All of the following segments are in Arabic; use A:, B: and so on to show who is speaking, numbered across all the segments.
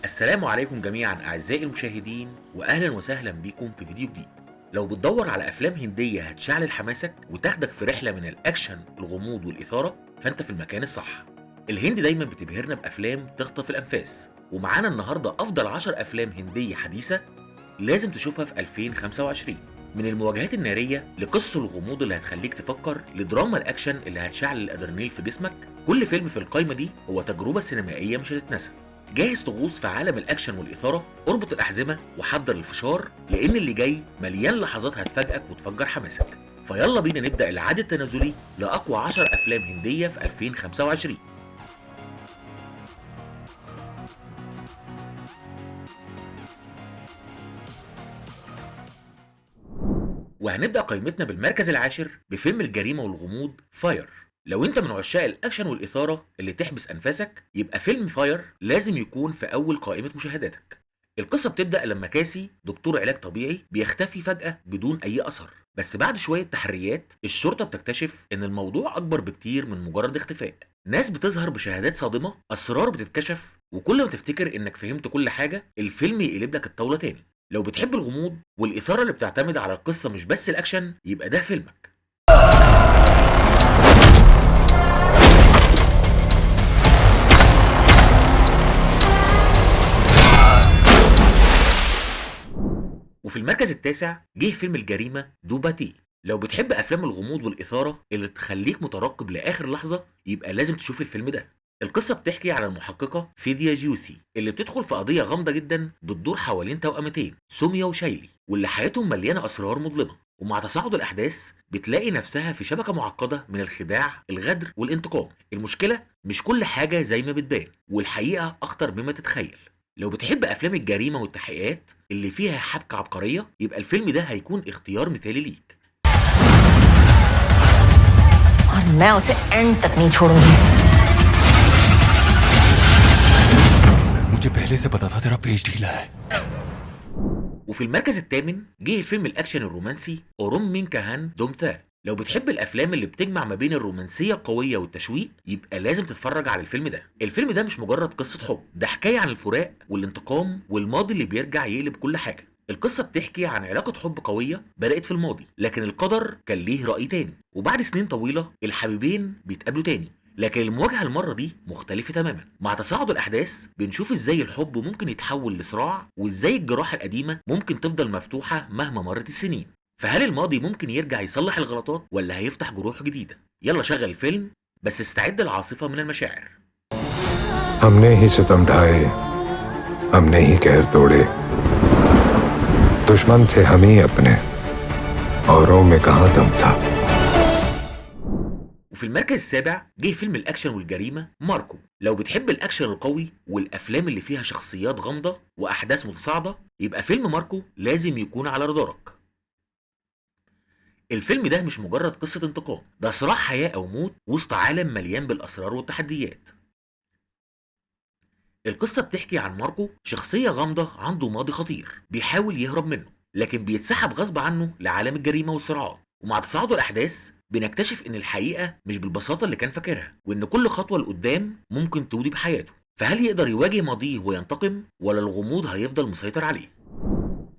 A: السلام عليكم جميعا أعزائي المشاهدين، وأهلا وسهلا بكم في فيديو جديد. لو بتدور على أفلام هندية هتشعل حماسك وتاخدك في رحلة من الأكشن، الغموض والإثارة، فأنت في المكان الصح. الهند دايما بتبهرنا بأفلام تخطف الأنفاس، ومعانا النهاردة أفضل 10 أفلام هندية حديثة لازم تشوفها في 2025. من المواجهات النارية لقصص الغموض اللي هتخليك تفكر لدراما الأكشن اللي هتشعل الأدرينالين في جسمك، كل فيلم في القايمة دي هو تجربة سينمائية مش هتتنسى. جاهز تغوص في عالم الأكشن والإثارة؟ اربط الأحزمة وحضر الفشار، لأن اللي جاي مليان لحظات هتفاجئك وتفجر حماسك. فيلا بينا نبدأ العد التنازلي لأقوى 10 أفلام هندية في 2025. وهنبدأ قائمتنا بالمركز العاشر بفيلم الجريمة والغموض فاير. لو انت من عشاق الاكشن والاثاره اللي تحبس انفاسك، يبقى فيلم فاير لازم يكون في اول قائمه مشاهداتك. القصه بتبدا لما كاسي دكتور علاج طبيعي بيختفي فجاه بدون اي اثر، بس بعد شويه تحريات الشرطه بتكتشف ان الموضوع اكبر بكتير من مجرد اختفاء. ناس بتظهر بشهادات صادمه، اسرار بتتكشف، وكل ما تفتكر انك فهمت كل حاجه الفيلم يقلب لك الطاوله تاني. لو بتحب الغموض والاثاره اللي بتعتمد على القصه مش بس الاكشن، يبقى ده فيلمك. وفي المركز التاسع جه فيلم الجريمة دوباتي. لو بتحب أفلام الغموض والإثارة اللي تخليك مترقب لآخر لحظة، يبقى لازم تشوف الفيلم ده. القصة بتحكي على المحققة فيديا جيوثي اللي بتدخل في قضية غامضة جدا بتدور حوالين توأمتين سوميا وشايلي، واللي حياتهم مليانة أسرار مظلمة. ومع تصاعد الأحداث بتلاقي نفسها في شبكة معقدة من الخداع، الغدر والانتقام. المشكلة مش كل حاجة زي ما بتبان، والحقيقة أخطر مما تتخيل. لو بتحب افلام الجريمه والتحقيقات اللي فيها حبكه عبقريه، يبقى الفيلم ده هيكون اختيار مثالي ليك.
B: और मैं उसे एंड तक नहीं छोड़ूंगी।
C: मुझे पहले से पता था तेरा पेज ढीला है।
A: وفي المركز الثامن جه الفيلم الاكشن الرومانسي اوروم مين كهان دومتا. لو بتحب الافلام اللي بتجمع ما بين الرومانسيه القويه والتشويق، يبقى لازم تتفرج على الفيلم ده. الفيلم ده مش مجرد قصه حب، ده حكايه عن الفراق والانتقام والماضي اللي بيرجع يقلب كل حاجه. القصه بتحكي عن علاقه حب قويه بدات في الماضي، لكن القدر كان ليه راي تاني، وبعد سنين طويله الحبيبين بيتقابلوا تاني. لكن المواجهه المره دي مختلفه تماما. مع تصاعد الاحداث بنشوف ازاي الحب ممكن يتحول لصراع، وازاي الجراح القديمه ممكن تفضل مفتوحه مهما مرت السنين. فهل الماضي ممكن يرجع يصلح الغلطات، ولا هيفتح جروح جديدة؟ يلا شغل الفيلم، بس استعد لعاصفة من المشاعر.
D: हमने ही सितम ढाए, हमने ही कहर तोड़े, दुश्मन थे हम ही अपने, औरों में कहां दम था।
A: وفي المركز السابع جه فيلم الأكشن والجريمة ماركو. لو بتحب الأكشن القوي والأفلام اللي فيها شخصيات غامضة وأحداث متصاعدة، يبقى فيلم ماركو لازم يكون على رادارك. الفيلم ده مش مجرد قصة انتقام، ده صراع حياة أو موت وسط عالم مليان بالأسرار والتحديات. القصة بتحكي عن ماركو، شخصية غامضة عنده ماضي خطير بيحاول يهرب منه، لكن بيتسحب غصب عنه لعالم الجريمة والصراعات. ومع تصاعد الأحداث بنكتشف إن الحقيقة مش بالبساطة اللي كان فاكرها، وإن كل خطوة لقدام ممكن تودي بحياته. فهل يقدر يواجه ماضيه وينتقم، ولا الغموض هيفضل مسيطر عليه؟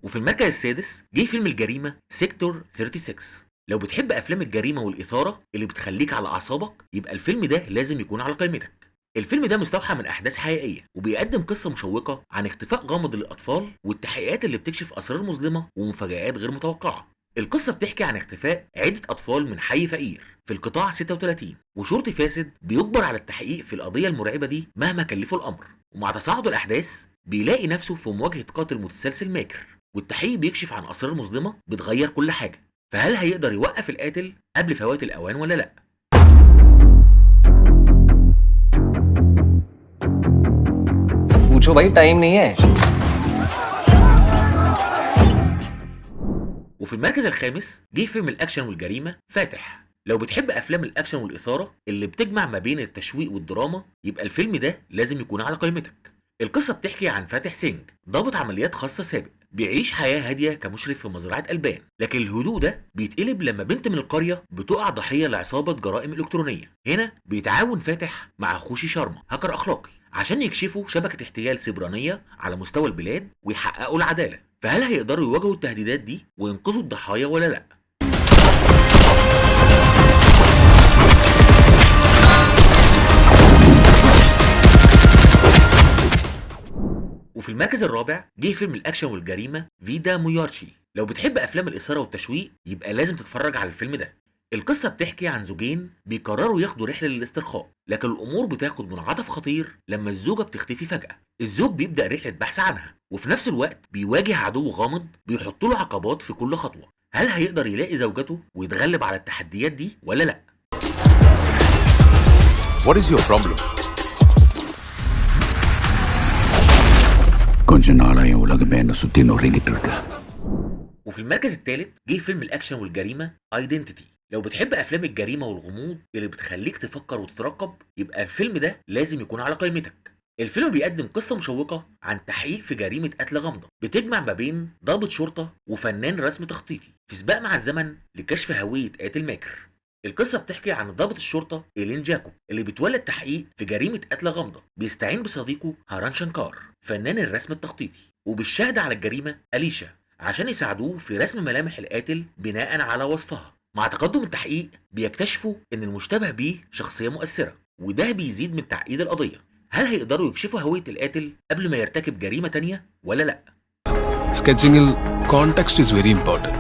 A: وفي المركز السادس جه فيلم الجريمة سيكتور 36. لو بتحب أفلام الجريمة والإثارة اللي بتخليك على أعصابك، يبقى الفيلم ده لازم يكون على قائمتك. الفيلم ده مستوحى من أحداث حقيقية، وبيقدم قصة مشوقة عن اختفاء غامض للأطفال والتحقيقات اللي بتكشف أسرار مظلمة ومفاجآت غير متوقعة. القصة بتحكي عن اختفاء عدة أطفال من حي فقير في القطاع 36، وشرطي فاسد بيجبر على التحقيق في القضية المرعبة دي مهما كلفه الأمر. ومع تصاعد الأحداث بيلاقي نفسه في مواجهة قاتل متسلسل ماكر، والتحقيق بيكشف عن أسرار مظلمة بتغير كل حاجة. فهل هيقدر يوقف القاتل قبل فوات الأوان ولا لأ؟
C: पूछो भाई, टाइम नहीं है।
A: وفي المركز الخامس جه فيلم الأكشن والجريمة فاتح. لو بتحب أفلام الأكشن والإثارة اللي بتجمع ما بين التشويق والدراما، يبقى الفيلم ده لازم يكون على قائمتك. القصة بتحكي عن فاتح سينج، ضابط عمليات خاصة سابق بيعيش حياة هادية كمشرف في مزرعة ألبان، لكن الهدوء ده بيتقلب لما بنت من القرية بتقع ضحية لعصابة جرائم إلكترونية. هنا بيتعاون فاتح مع خوشي شارما، هاكر أخلاقي، عشان يكشفوا شبكة احتيال سيبرانية على مستوى البلاد ويحققوا العدالة. فهل هيقدروا يواجهوا التهديدات دي وينقذوا الضحايا ولا لأ؟ وفي المركز الرابع جه فيلم الأكشن والجريمة فيدا مويارشي. لو بتحب أفلام الإثارة والتشويق يبقى لازم تتفرج على الفيلم ده. القصة بتحكي عن زوجين بيقرروا ياخدوا رحلة للاسترخاء، لكن الأمور بتاخد منعطف خطير لما الزوجة بتختفي فجأة. الزوج بيبدأ رحلة بحث عنها، وفي نفس الوقت بيواجه عدو غامض بيحط له عقبات في كل خطوة. هل هيقدر يلاقي زوجته ويتغلب على التحديات دي ولا لأ؟
E: What is your problem?
F: கொஞ்ச நாளா என் உலகமே என்ன சுத்தி நொறுங்கிட்டு இருக்கு.
A: وفي المركز الثالث جه فيلم الأكشن والجريمة ايدنتيتي. لو بتحب افلام الجريمه والغموض اللي بتخليك تفكر وتترقب يبقى الفيلم ده لازم يكون على قائمتك. الفيلم بيقدم قصه مشوقه عن تحقيق في جريمه قتل غامضه بتجمع ما بين ضابط شرطه وفنان رسم تخطيطي في سباق مع الزمن لكشف هويه قاتل ماكر. القصه بتحكي عن ضابط الشرطه إيلين جاكوب اللي بيتولى التحقيق في جريمه قتل غامضه، بيستعين بصديقه هاران شانكار فنان الرسم التخطيطي وبالشاهد على الجريمه أليشا عشان يساعدوه في رسم ملامح القاتل بناء على وصفها. مع تقدم التحقيق بيكتشفوا ان المشتبه بيه شخصيه مؤثره، وده بيزيد من تعقيد القضيه. هل هيقدروا يكشفوا هويه القاتل قبل ما يرتكب جريمه تانية ولا لا؟
C: Sketching context is very important.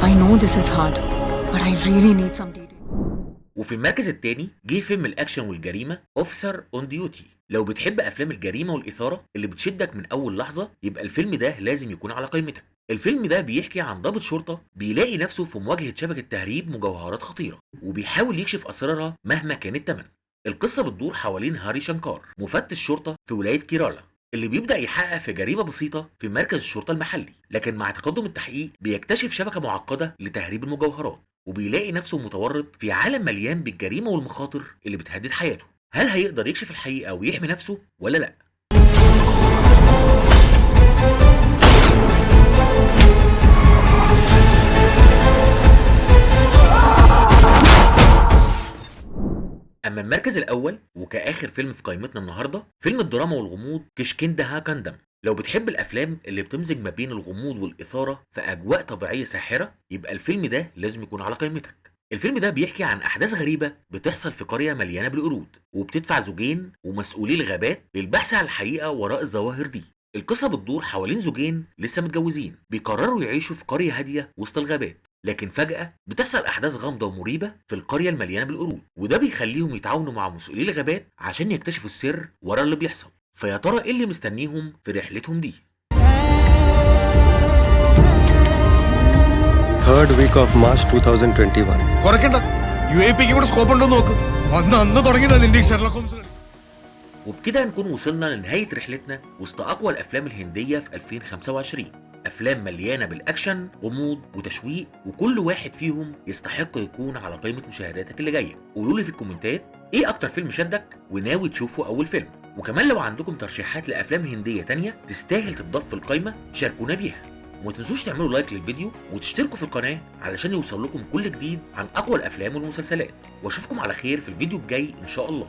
G: I know this is hard, but I really need some detail.
A: وفي المركز الثاني جه فيلم الاكشن والجريمه اوفيسر اون ديوتي. لو بتحب افلام الجريمه والاثاره اللي بتشدك من اول لحظه يبقى الفيلم ده لازم يكون على قائمتك. الفيلم ده بيحكي عن ضابط شرطه بيلاقي نفسه في مواجهه شبكه تهريب مجوهرات خطيره وبيحاول يكشف اسرارها مهما كان الثمن. القصه بتدور حوالين هاري شانكار مفتش شرطه في ولايه كيرالا اللي بيبدا يحقق في جريمه بسيطه في مركز الشرطه المحلي، لكن مع تقدم التحقيق بيكتشف شبكه معقده لتهريب المجوهرات وبيلاقي نفسه متورط في عالم مليان بالجريمه والمخاطر اللي بتهدد حياته. هل هيقدر يكشف الحقيقه ويحمي نفسه ولا لا؟ اما المركز الاول وكاخر فيلم في قائمتنا النهارده فيلم الدراما والغموض كشكندا ها كاندم. لو بتحب الافلام اللي بتمزج ما بين الغموض والاثاره في اجواء طبيعيه ساحره يبقى الفيلم ده لازم يكون على قائمتك. الفيلم ده بيحكي عن احداث غريبه بتحصل في قريه مليانه بالقرود وبتدفع زوجين ومسؤولي الغابات للبحث عن الحقيقه وراء الظواهر دي. القصه بتدور حوالين زوجين لسه متجوزين بيقرروا يعيشوا في قريه هاديه وسط الغابات، لكن فجأة بتحصل أحداث غامضة ومريبة في القرية المليانة بالقرود، وده بيخليهم يتعاونوا مع مسؤولي الغابات عشان يكتشفوا السر ورا اللي بيحصل. فيا ترى إيه اللي مستنيهم في رحلتهم دي؟
H: 3rd week of March 2021.
C: കുറയ്ക്കണ്ട UAPക്ക് ഇവിടെ സ്കോപ്പ് ഉണ്ടോ നോക്ക്. അന്ന് തുടങ്ങിയതാ നിന്റെ ഷെർലക് ഹോംസ്.
A: وبكده نكون وصلنا لنهاية رحلتنا وسط أقوى الأفلام الهندية في 2025. أفلام مليانة بالأكشن، غموض وتشويق، وكل واحد فيهم يستحق يكون على قائمة مشاهداتك اللي جاية. قولولي في الكومنتات إيه أكتر فيلم شدك وناوي تشوفه أول فيلم، وكمان لو عندكم ترشيحات لأفلام هندية تانية تستاهل تتضاف في القائمة شاركونا بيها. وما تنسوش تعملوا لايك للفيديو وتشتركوا في القناة علشان يوصل لكم كل جديد عن أقوى الأفلام والمسلسلات، وأشوفكم على خير في الفيديو الجاي إن شاء الله.